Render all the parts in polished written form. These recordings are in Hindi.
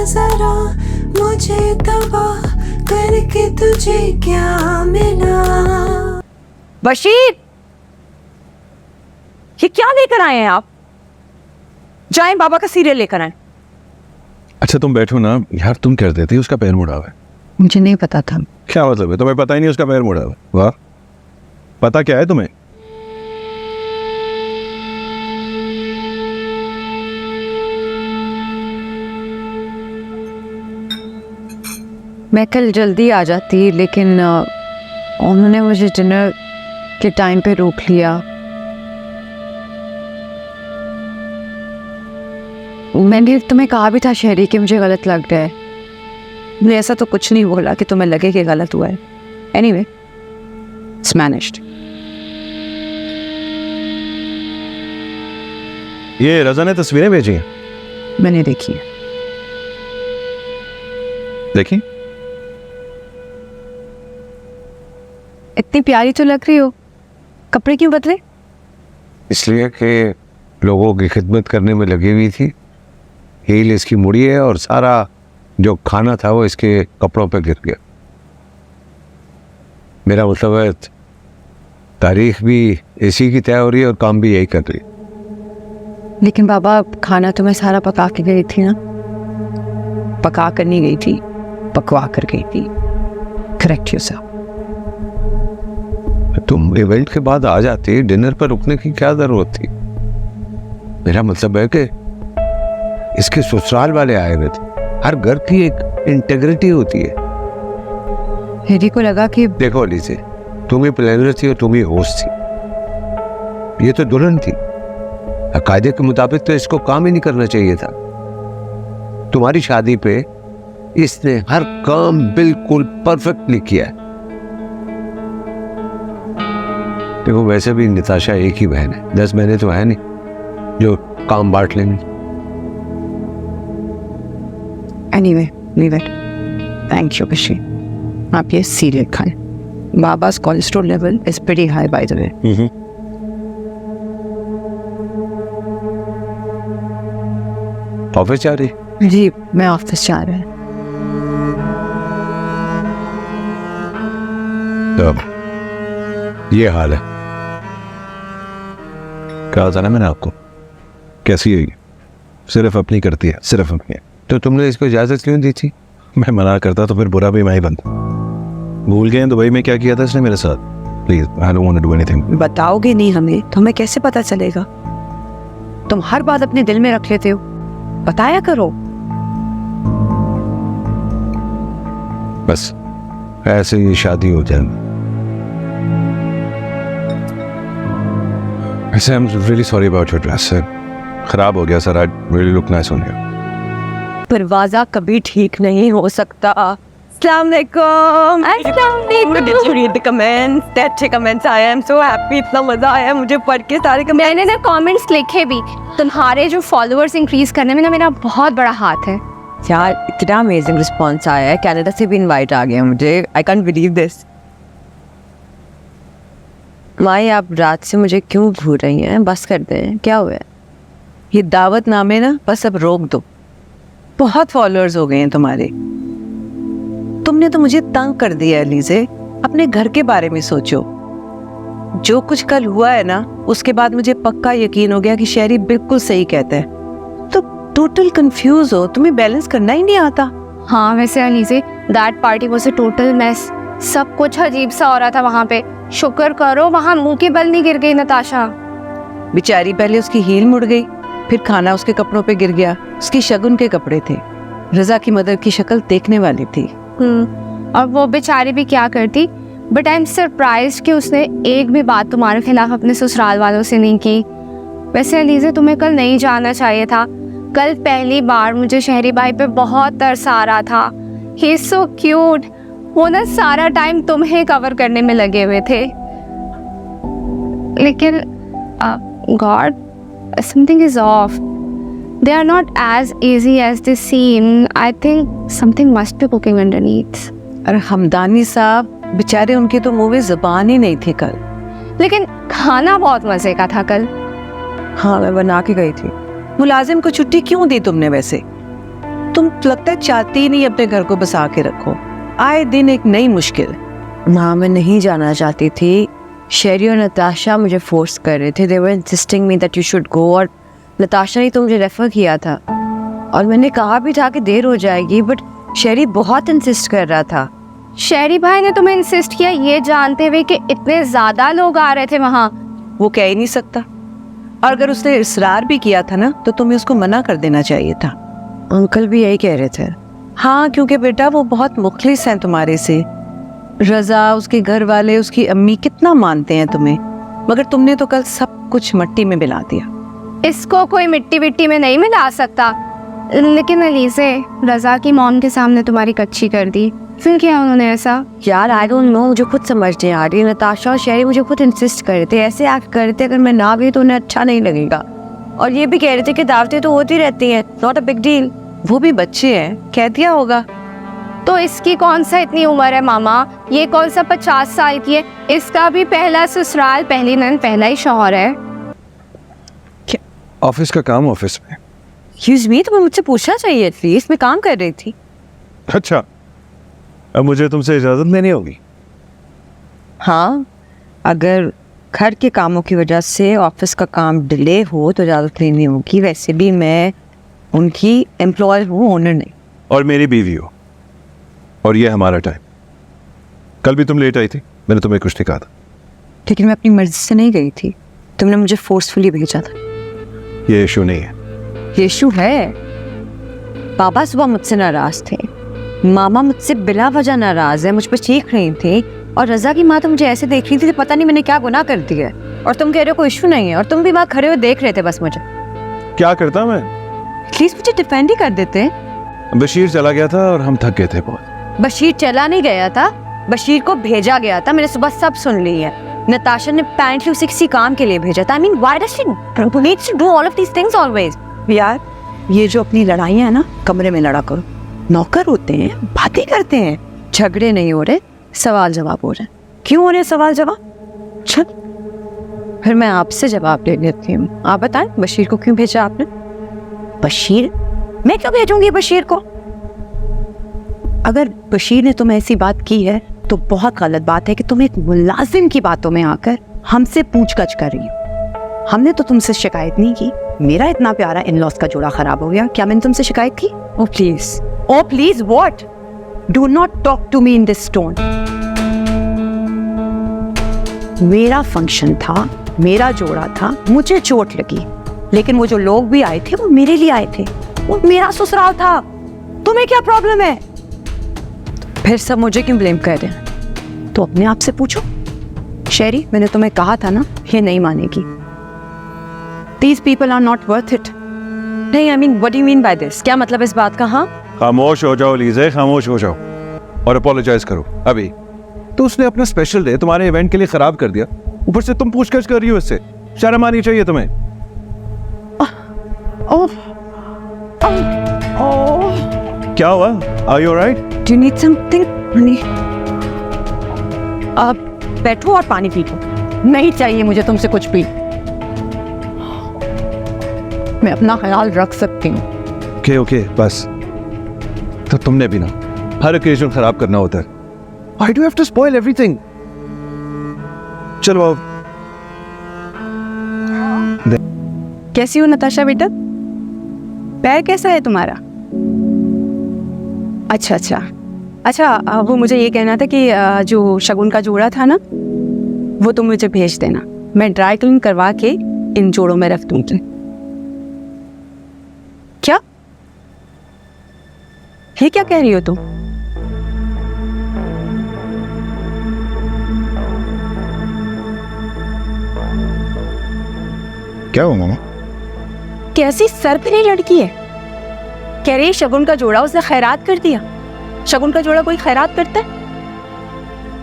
जरा मुझे तबाह करके तुझे क्या मिला। बशीर, ये क्या लेकर आए हैं आप? जाएं बाबा का सीरियल लेकर आए। अच्छा तुम बैठो ना यार, तुम कर देती उसका पैर मुड़ा हुआ है। मुझे नहीं पता था। क्या मतलब है, तुम्हें पता ही नहीं उसका पैर मुड़ा हुआ है? वाह, पता क्या है तुम्हें? मैं कल जल्दी आ जाती, लेकिन उन्होंने मुझे डिनर के टाइम पे रोक लिया। मैंने तुम्हें कहा भी था शहरी कि मुझे गलत लग रहा है। मैंने ऐसा तो कुछ नहीं बोला कि तुम्हें लगे कि गलत हुआ है। Anyway, it's managed. ये रजा ने तस्वीरें भेजी हैं। मैंने देखी है। देखी? इतनी प्यारी तो लग रही हो, कपड़े क्यों बदले? इसलिए कि लोगों की खिदमत करने में लगी हुई थी। हील इसकी मुड़ी है और सारा जो खाना था वो इसके कपड़ों पे गिर गया। मेरा मतलब है तारीख भी इसी की तय हो रही है और काम भी यही कर रही है। लेकिन बाबा, खाना तो मैं सारा पका के गई थी ना। पका कर नहीं गई थी, पकवा कर गई थी। Correct yourself. तुम इवेंट के बाद आ जाती, डिनर पर रुकने की क्या जरूरत थी? मेरा मतलब है कि इसके ससुराल वाले आए हुए थे। हर घर की एक इंटेग्रिटी होती है। हेरी को लगा कि देखो अलीसे, तुम ही प्लानर थी और तुम ही होस्ट थी। ये तो दुल्हन थी। कायदे के मुताबिक तो इसको काम ही नहीं करना चाहिए था। तुम्हारी शादी पे इसने हर काम बिल्कुल परफेक्टली किया है। देखो वैसे भी निताशा एक ही बहन है, 10 बहनें तो है नहीं जो काम बांट लेंगे। Anyway, leave it. Thank you Bashir. आप ये सीरियल खाएं। बाबा's cholesterol level is pretty high by the way. Office जा रही? जी, मैं ऑफिस जा रहा हूँ। तो ये हाल है। कहा था ना मैंने आपको, कैसी है ये? सिर्फ अपनी करती है, सिर्फ अपनी। तो तुमने इसको इजाजत क्यों दी थी? मैं मना करता तो फिर बुरा भी मैं ही बनता। भूल गए दुबई में क्या किया था इसने मेरे साथ? Please, I don't want to do anything. बताओगे नहीं हमें तो हमें कैसे पता चलेगा? तुम हर बात अपने दिल में रख लेते हो। बताया करो। बस ऐसे ही शादी हो जाए। वैसे I am really sorry about your dress. खराब हो गया sir. I really look nice on you. परवाज़ा कभी ठीक नहीं हो सकता। अस्सलाम वालेकुम। Did you read the comments? अच्छे comments आए। I'm so happy। इतना मजा आया मुझे पढ़ के सारे comments। मैंने ना कमेंट्स लिखे भी। तुम्हारे जो फॉलोअर्स इंक्रीज करने में ना मेरा बहुत बड़ा हाथ है। यार, इतना अमेजिंग रिस्पॉन्स आया है। कनाडा से भी इनवाइट आ गया मुझे। I can't believe this. माई, आप रात से मुझे क्यों घूर रही हैं? बस कर दें, क्या हुआ है? ये दावतनामे ना बस अब रोक दो। बहुत फॉलोअर्स हो गए हैं तुम्हारे। तुमने तो मुझे तंग कर दिया अलीज़े। अपने घर के बारे में सोचो। जो कुछ कल हुआ है ना, उसके बाद मुझे पक्का यकीन हो गया कि शहरी बिल्कुल सही कहता है। तो टोटल कंफ्यूज हो, तुम्हें बैलेंस करना ही नहीं आता। हाँ वैसे Alizeh, that party was a total mess. सब कुछ अजीब सा हो रहा था वहाँ पे। शुक्र करो वहाँ मुंह के बल नहीं गिर गई नताशा। बेचारी, पहले उसकी हील मुड़ गई, फिर खाना उसके कपड़ों पे गिर गया। उसकी शगुन के कपड़े थे। रजा की मदर की शक्ल देखने वाली थी। और वो बेचारी भी क्या करती। बट आई एम सरप्राइज्ड कि उसने एक भी बात तुम्हारे खिलाफ अपने ससुराल वालों से नहीं की। वैसे अलीज़े, तुम्हें कल नहीं जाना चाहिए था। कल पहली बार मुझे शहरी भाई पे बहुत तरस आ रहा था। He is so cute. वो ना सारा टाइम तुम्हें कवर करने में लगे हुए थे। लेकिन God, something is of. They are not as easy as they seem. I think something must be cooking underneath. अरे हमदानी साहब, बेचारे, उनकी तो मुंह में ज़बान ही नहीं थी कल। लेकिन खाना बहुत मज़े का था कल। हाँ, मैं बना के गई थी। मुलाजिम को छुट्टी क्यों दी तुमने वैसे? तुम लगता है चाहती ही नहीं अपने घर को बसा के रखो। आए दिन एक नई मुश्किल। माँ, मैं नहीं जाना चाहती थी। शेरी और नताशा मुझे फोर्स कर रहे थे। They were insisting me that you should go. और नताशा ने तो मुझे रेफर किया था और मैंने कहा भी था कि देर हो जाएगी, बट शेरी बहुत इंसिस्ट कर रहा था। शेरी भाई ने तुम्हें इंसिस्ट किया ये जानते हुए कि इतने ज़्यादा लोग आ रहे थे वहाँ? वो कह ही नहीं सकता, और अगर उसने इसरार भी किया था ना तो तुम्हें उसको मना कर देना चाहिए था। अंकल भी यही कह रहे थे। हाँ, क्योंकि बेटा वो बहुत मुखलिस हैं तुम्हारे से। रजा, उसके घर वाले, उसकी अम्मी कितना मानते हैं तुम्हें, मगर तुमने तो कल सब कुछ मिट्टी में मिला दिया। इसको कोई मिट्टी विट्टी में नहीं मिला सकता। लेकिन अलीज़े, रजा की मॉम के सामने तुम्हारी कच्ची कर दी, फिर क्या उन्होंने ऐसा? यार आई डोंट नो, मुझे खुद समझ नहीं आ रही। नताशा और शेरी मुझे खुद इंसिस्ट कर रहे थे, ऐसे एक्ट कर रहे थे अगर मैं ना भी तो उन्हें अच्छा नहीं लगेगा। और ये भी कह रहे थे कि दावतें तो होती रहती हैं, नॉट अ बिग डील। वो भी बच्चे हैं, कह दिया होगा। तो इसकी कौन सा इतनी उम्र है मामा? ये कौन सा 50 साल की है? इसका भी पहला ससुराल, पहली नन, पहला ही शौहर है। ऑफिस का काम ऑफिस में। एक्सक्यूज मी, तुम्हें मुझसे पूछना चाहिए एटलीस्ट, मैं काम कर रही थी। अच्छा, अब मुझे तुमसे इजाजत लेनी होगी? हाँ, अगर घर के कामों की वजह से ऑफिस का काम डिले हो तो इजाज़त लेनी होगी। वैसे भी मैं उनकी एम्प्लॉय हूँ, ओनर नहीं। और मेरी बीवी हो, और ये हमारा टाइम। कल भी तुम लेट आई थी, मैंने तुम्हें कुछ नहीं कहा था। लेकिन मैं अपनी मर्जी से नहीं गई थी, तुमने मुझे फोर्सफुली भेजा था। ये इशू नहीं है। ये इशू है। पापा सुबह मुझसे नाराज थे, मामा मुझसे बिला वजह नाराज है, मुझ पर चीख रही थी, और रजा की माँ तो मुझे ऐसे देख रही थी पता नहीं मैंने क्या गुनाह कर दिया है। और तुम कह रहे हो कोई इशू नहीं है, और तुम भी वहाँ खड़े हुए देख रहे थे बस मुझे। क्या करता मैं? प्लीज मुझे डिफेंड ही कर देते। बशीर चला गया था और हम थक गए थे बहुत। बशीर चला नहीं गया था, बशीर को भेजा गया था। मैंने सुबह सब सुन ली है। नताशा ने apparently उसे किसी काम के लिए भेजा था। I mean, why does she needs to do all of these things always? यार, ये जो अपनी लड़ाइयाँ है ना, कमरे में लड़ा करो। नौकर होते हैं, बातें करते हैं, झगड़े नहीं हो रहे, सवाल जवाब हो रहे। क्यों हो रहे सवाल जवाब? चल, फिर मैं आपसे जवाब दे देती हूँ। आप बताएं, बशीर को क्यों भेजा आपने? बशीर? मैं क्यों भेजूंगी बशीर को? अगर बशीर ने तुम्हें ऐसी बात की है तो बहुत गलत बात है कि तुम एक मुलाजिम की बातों में आकर हमसे पूछगछ कर रही हो। हमने तो तुमसे शिकायत नहीं की। मेरा इतना प्यारा इन-लॉज का जोड़ा खराब हो गया, क्या मैंने तुमसे शिकायत की? Oh please what? Do not talk to me in this tone. मेरा फंक्शन था, मेरा जोड़ा था, मुझे चोट लगी, लेकिन वो जो लोग भी आए थे वो मेरे लिए आए थे, वो मेरा ससुराल था। तुम्हें क्या प्रॉब्लम है? फिर सब मुझे क्यों ब्लेम कर रहे हैं? तो अपने आप से पूछो। शेरी, मैंने तुम्हें कहा था ना, ये नहीं मानेगी। These people are not worth it. नहीं, I mean, what do you mean by this? क्या मतलब इस बात का? हाँ, खामोश हो जाओ लीज़े, खामोश हो जाओ और अपोलोजाइज करो अभी। तो उसने अपना स्पेशल डे तुम्हारे इवेंट के लिए खराब कर दिया, ऊपर से तुम पूछताछ कर रही हो इससे। शर्म आनी चाहिए तुम्हें। क्या हुआ? Are you alright? do you need something? honey? आप बैठो और पानी पी लो। नहीं चाहिए मुझे तुमसे कुछ भी। मैं अपना ख्याल रख सकती हूँ। ओके, बस। तो तुमने भी ना हर ओकेजन खराब करना होता है। Why do you have to spoil everything? चलो अब। कैसी हो नताशा बेटा? पैर कैसा है तुम्हारा? अच्छा, वो मुझे ये कहना था कि जो शगुन का जोड़ा था ना, वो तुम मुझे भेज देना, मैं ड्राई क्लीन करवा के इन जोड़ों में रख दूंगी। क्या? ये क्या कह रही हो तुम? क्या हुआ मामा? कैसी सर पे लड़की है, कह रही है शगुन का जोड़ा उसने खैरात कर दिया। शगुन का जोड़ा कोई खैरात करता है?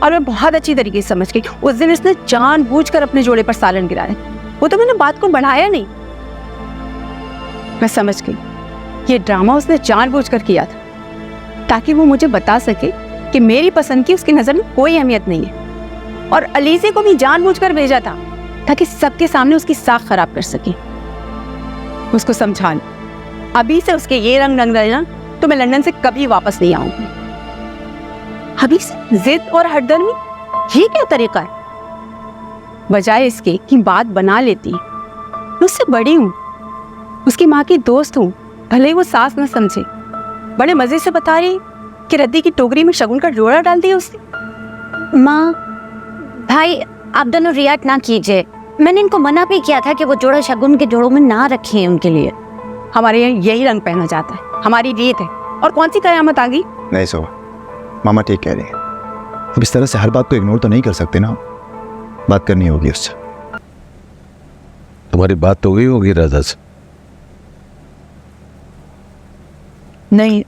और मैं बहुत अच्छी तरीके से समझ गई, उस दिन इसने जानबूझकर अपने जोड़े पर सालन गिराया। वो तो मैंने बात को बढ़ाया नहीं, मैं समझ गई ये ड्रामा उसने जानबूझकर किया था ताकि वो मुझे बता सके कि मेरी पसंद की उसकी नजर में कोई अहमियत नहीं है। और अलीज़े को भी जानबूझकर भेजा था ताकि सबके सामने उसकी साख खराब कर सके। उसको समझा, अभी से उसके ये रंग रंग ना तो मैं लंदन से कभी वापस नहीं आऊंगी। अभी से जिद और हटदर्मी, ये क्या तरीका है? बजाय इसके कि बात बना लेती, मैं उससे बड़ी हूँ, उसकी माँ की दोस्त हूँ, भले ही वो सास न समझे। बड़े मजे से बता रही कि रद्दी की टोकरी में शगुन का जोड़ा डाल दिया उसने। माँ भाई आप दोनों रिएक्ट ना कीजिए, मैंने इनको मना भी किया था कि वो जोड़ा शगुन के जोड़ों में ना रखें उनके लिए। हमारे यहाँ यही रंग पहना जाता है, हमारी रीत है। और कौन सी कयामत आ गई? नहीं सोहा, मामा ठीक कह रही है। अब इस तरह से हर बात को इग्नोर तो नहीं कर सकते ना, बात करनी होगी उससे। तुम्हारी बात तो हुई होगी रजा से? नहीं,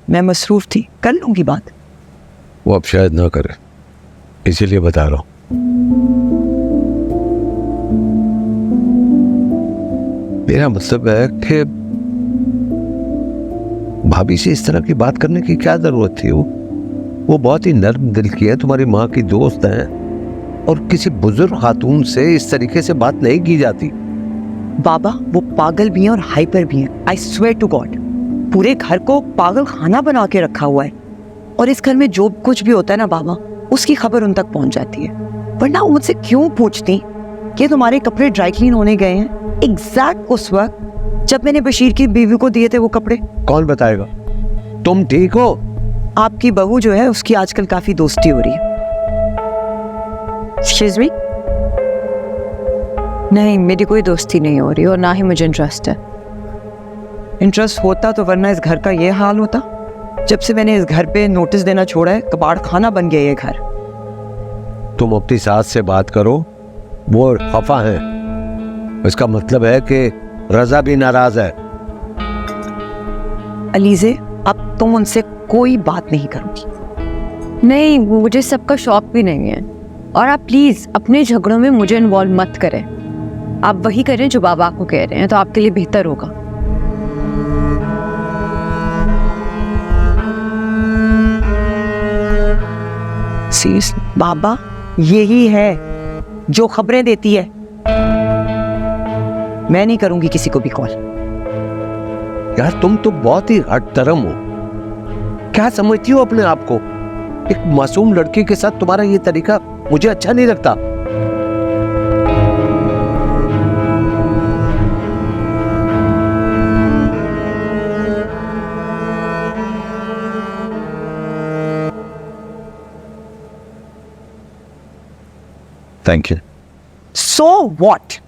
मैं मसरूफ थी, कर लूंगी बात। वो अब शायद ना करे, इसीलिए बता रहा हूँ। मेरा मतलब है कि भाभी से इस तरह की बात करने की क्या जरूरत थी? वो बहुत ही नर्म दिल की है, तुम्हारी माँ की दोस्त है, और किसी बुजुर्ग खातून से इस तरीके से बात नहीं की जाती। बाबा वो पागल भी हैं और हाइपर भी हैं। आई स्वेयर टू गॉड, पूरे घर को पागल खाना बना के रखा हुआ है। और इस घर में जो कुछ भी होता है ना बाबा, उसकी खबर उन तक पहुंच जाती है। वरना वो मुझसे क्यों पूछती कि तुम्हारे कपड़े ड्राई क्लीन होने गए हैं एग्जैक्ट उस वक्त जब मैंने बशीर की बीवी को दिए थे वो कपड़े? कौन बताएगा? तुम ठीक हो? आपकी बहू जो है उसकी आजकल काफी दोस्ती हो रही है। Excuse me? नहीं, मेरी कोई दोस्ती नहीं हो रही और ना ही मुझे इंटरेस्ट है। इंटरेस्ट होता तो वरना इस घर का ये हाल होता। जब से मैंने इस घर पे नोटिस देना छोड़ा है, कबाड़ खाना बन गया ये घर। तुम अपनी सास से बात करो, वो खफा है, इसका मतलब है कि रजा भी नाराज है। अलीजे, अब तुम उनसे कोई बात नहीं करोगी। नहीं, मुझे सबका शौक भी नहीं है, और आप प्लीज अपने झगड़ों में मुझे इन्वॉल्व मत करें। आप वही करें जो बाबा को कह रहे हैं, तो आपके लिए बेहतर होगा। सीरियसली बाबा यही है जो खबरें देती है। मैं नहीं करूंगी किसी को भी कॉल। यार तुम तो बहुत ही हटतरम हो, क्या समझती हो अपने आप को? एक मासूम लड़की के साथ तुम्हारा ये तरीका मुझे अच्छा नहीं लगता। Thank you. So what?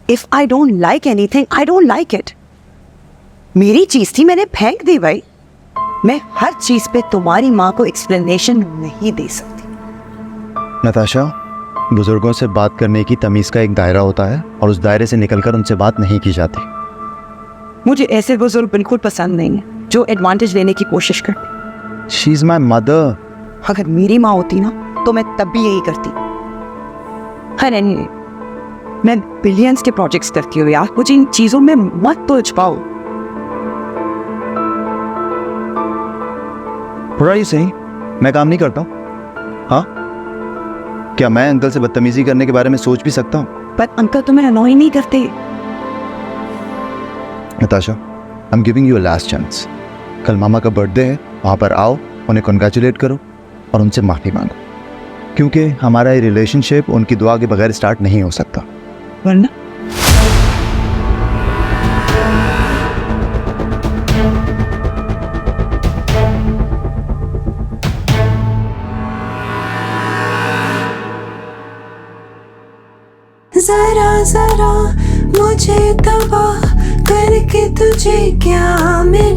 If I don't like anything, I don't like it. मेरी चीज थी, मैंने फेंक दी भाई। मैं हर चीज पे तुम्हारी माँ को एक्सप्लेनेशन नहीं दे सकती। नताशा, बुजुर्गों से बात करने की तमीज़ का एक दायरा होता है और उस दायरे से निकलकर उनसे बात नहीं की जाती। मुझे ऐसे बुजुर्ग बिल्कुल पसंद नहीं है जो एडवांटेज लेने की कोशिश करते। She is my mother. अगर मेरी माँ होती ना तो मैं तब भी यही करती। हर anyway, मैं बिलियंस के प्रोजेक्ट्स करती हूँ यार, मुझे इन चीजों में मत तो उलझाओ। थोड़ा ही सही, मैं काम नहीं करता हूँ? हाँ, क्या मैं अंकल से बदतमीजी करने के बारे में सोच भी सकता हूँ? पर अंकल तुम्हें अनॉय नहीं करते। Natasha, I am giving you a last chance. कल मामा का बर्थडे है, वहाँ पर आओ, उन्हें कॉन्ग्रेचुलेट करो और उनसे माफ़ी मांगो, क्योंकि हमारा ये रिलेशनशिप उनकी दुआ के बगैर स्टार्ट नहीं हो सकता। वरना जरा जरा मुझे तबाह करके तुझे क्या मिला।